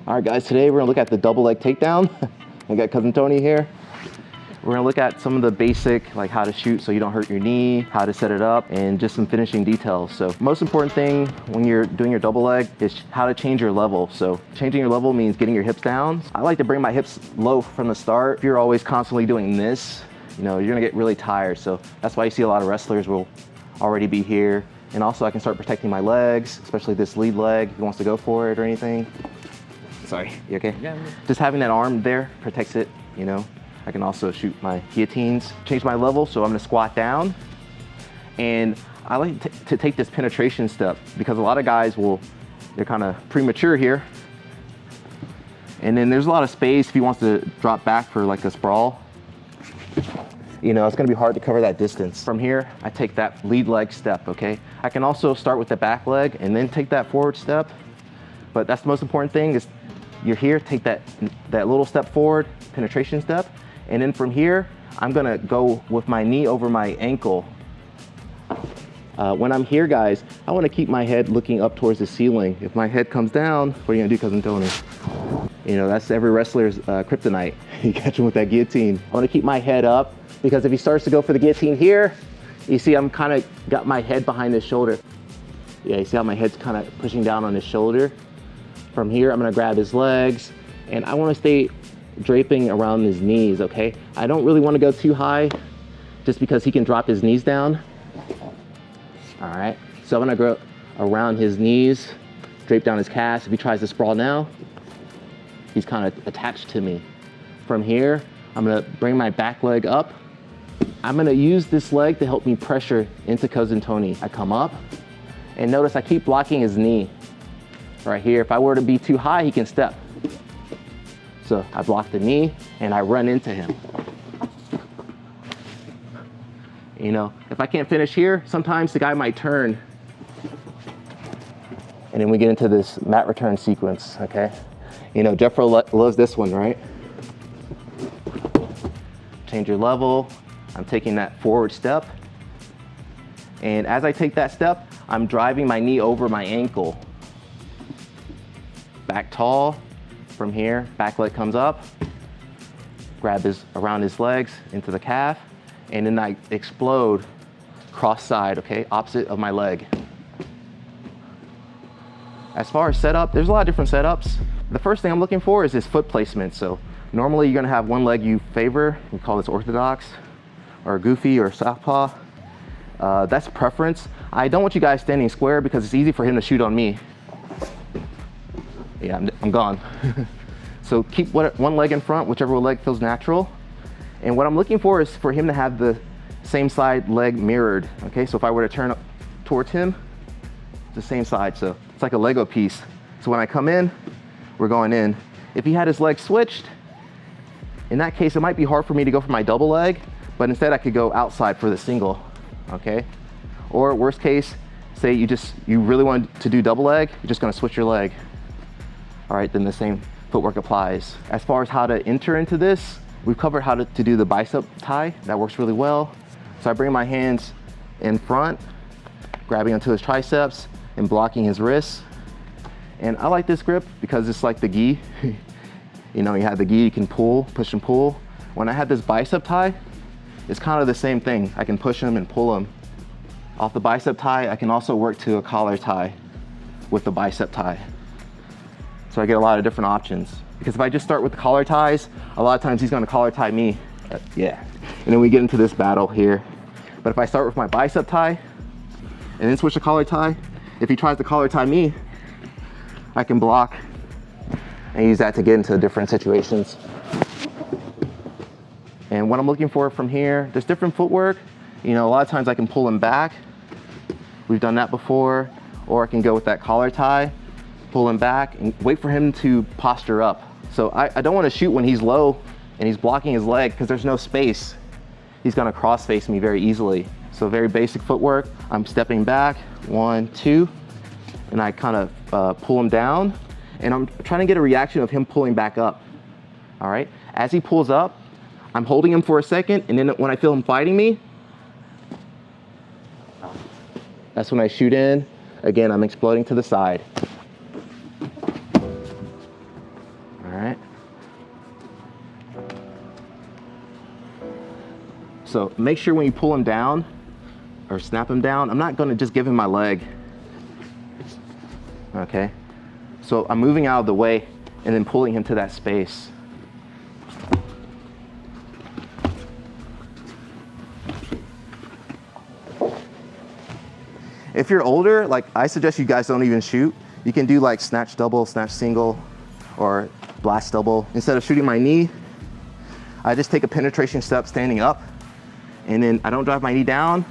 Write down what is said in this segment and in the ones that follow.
All right, guys, today we're gonna look at the double leg takedown. I got cousin Tony here. We're gonna look at some of the basic, like how to shoot so you don't hurt your knee, how to set it up, and just some finishing details. So most important thing when you're doing your double leg is how to change your level. So changing your level means getting your hips down. I like to bring my hips low from the start. If you're always constantly doing this, you know, you're gonna get really tired. So that's why you see a lot of wrestlers will already be here. And also I can start protecting my legs, especially this lead leg if he wants to go for it or anything. Sorry, you okay? Yeah. Just having that arm there protects it, you know. I can also shoot my guillotines. Change my level, so I'm gonna squat down. And I like to take this penetration step because a lot of guys they're kind of premature here. And then there's a lot of space if he wants to drop back for like a sprawl. You know, it's gonna be hard to cover that distance. From here, I take that lead leg step, okay? I can also start with the back leg and then take that forward step. But that's the most important thing is you're here, take that little step forward, penetration step. And then from here, I'm gonna go with my knee over my ankle. When I'm here, guys, I wanna keep my head looking up towards the ceiling. If my head comes down, what are you gonna do, cousin Tony? You know, that's every wrestler's kryptonite. You catch him with that guillotine. I wanna keep my head up because if he starts to go for the guillotine here, you see I'm kinda got my head behind his shoulder. Yeah, you see how my head's kinda pushing down on his shoulder? From here, I'm gonna grab his legs and I wanna stay draping around his knees, okay? I don't really wanna go too high just because he can drop his knees down. All right, so I'm gonna go around his knees, drape down his calves. If he tries to sprawl now, he's kind of attached to me. From here, I'm gonna bring my back leg up. I'm gonna use this leg to help me pressure into cousin Tony. I come up and notice I keep blocking his knee. Right here, if I were to be too high, he can step. So I block the knee and I run into him. You know, if I can't finish here, sometimes the guy might turn. And then we get into this mat return sequence, okay? You know, Jeffro loves this one, right? Change your level. I'm taking that forward step. And as I take that step, I'm driving my knee over my ankle. Back tall. From here, back leg comes up, grab around his legs into the calf, and then I explode cross side, okay, opposite of my leg. As far as setup, there's a lot of different setups. The first thing I'm looking for is this foot placement. So normally you're gonna have one leg you favor. We call this orthodox, or goofy, or southpaw. That's preference. I don't want you guys standing square because it's easy for him to shoot on me. Yeah, I'm gone. So keep one leg in front, whichever leg feels natural. And what I'm looking for is for him to have the same side leg mirrored, okay? So if I were to turn up towards him, it's the same side. So it's like a Lego piece. So when I come in, we're going in. If he had his leg switched, in that case, it might be hard for me to go for my double leg, but instead I could go outside for the single, okay? Or worst case, say you really want to do double leg, you're just gonna switch your leg. All right, then the same footwork applies. As far as how to enter into this, we've covered how to do the bicep tie. That works really well. So I bring my hands in front, grabbing onto his triceps and blocking his wrists. And I like this grip because it's like the gi. You know, you have the gi, you can pull, push and pull. When I have this bicep tie, it's kind of the same thing. I can push him and pull him. Off the bicep tie, I can also work to a collar tie with the bicep tie. So I get a lot of different options. Because if I just start with the collar ties, a lot of times he's gonna collar tie me. Yeah. And then we get into this battle here. But if I start with my bicep tie and then switch to collar tie, if he tries to collar tie me, I can block and use that to get into different situations. And what I'm looking for from here, there's different footwork. You know, a lot of times I can pull him back. We've done that before. Or I can go with that collar tie, pull him back and wait for him to posture up. So I don't want to shoot when he's low and he's blocking his leg because there's no space. He's gonna cross face me very easily. So very basic footwork. I'm stepping back, 1, 2, and I kind of pull him down and I'm trying to get a reaction of him pulling back up. All right, as he pulls up, I'm holding him for a second and then when I feel him fighting me, that's when I shoot in. Again, I'm exploding to the side. So make sure when you pull him down or snap him down, I'm not gonna just give him my leg. Okay, so I'm moving out of the way and then pulling him to that space. If you're older, like I suggest you guys don't even shoot. You can do like snatch double, snatch single, or blast double. Instead of shooting my knee, I just take a penetration step standing up, and then I don't drive my knee down.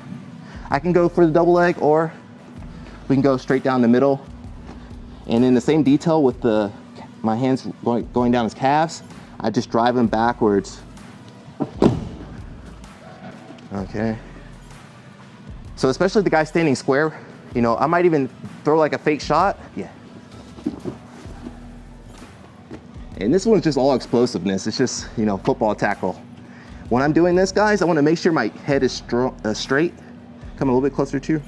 I can go for the double leg, or we can go straight down the middle. And in the same detail with my hands going down his calves, I just drive him backwards. Okay. So especially the guy standing square, you know, I might even throw like a fake shot. Yeah. And this one's just all explosiveness. It's just, you know, football tackle. When I'm doing this, guys, I want to make sure my head is straight. Come a little bit closer to you.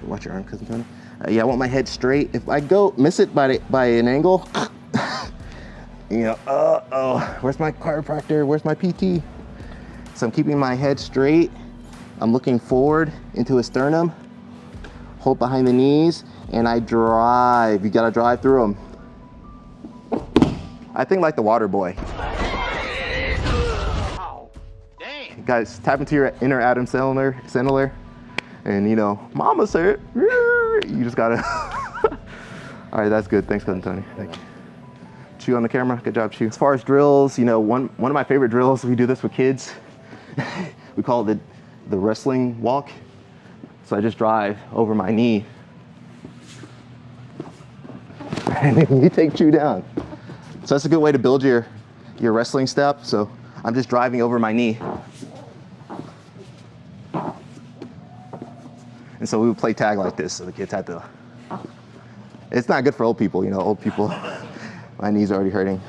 Watch your arm, cousin Tony. Yeah, I want my head straight. If I go miss it by an angle, you know, where's my chiropractor? Where's my PT? So I'm keeping my head straight. I'm looking forward into his sternum. Hold behind the knees, and I drive. You gotta drive through them. I think like the water boy. Oh, dang. Guys, tap into your inner Adam Sandler, and you know, mama's hurt. You just gotta. All right, that's good. Thanks, cousin Tony. Thank you. Chew on the camera. Good job, Chew. As far as drills, you know, one of my favorite drills. We do this with kids. We call it the wrestling walk. So I just drive over my knee, and then you take Chew down. So that's a good way to build your wrestling step. So I'm just driving over my knee. And so we would play tag like this, so the kids had to. It's not good for old people, you know, old people. My knees are already hurting.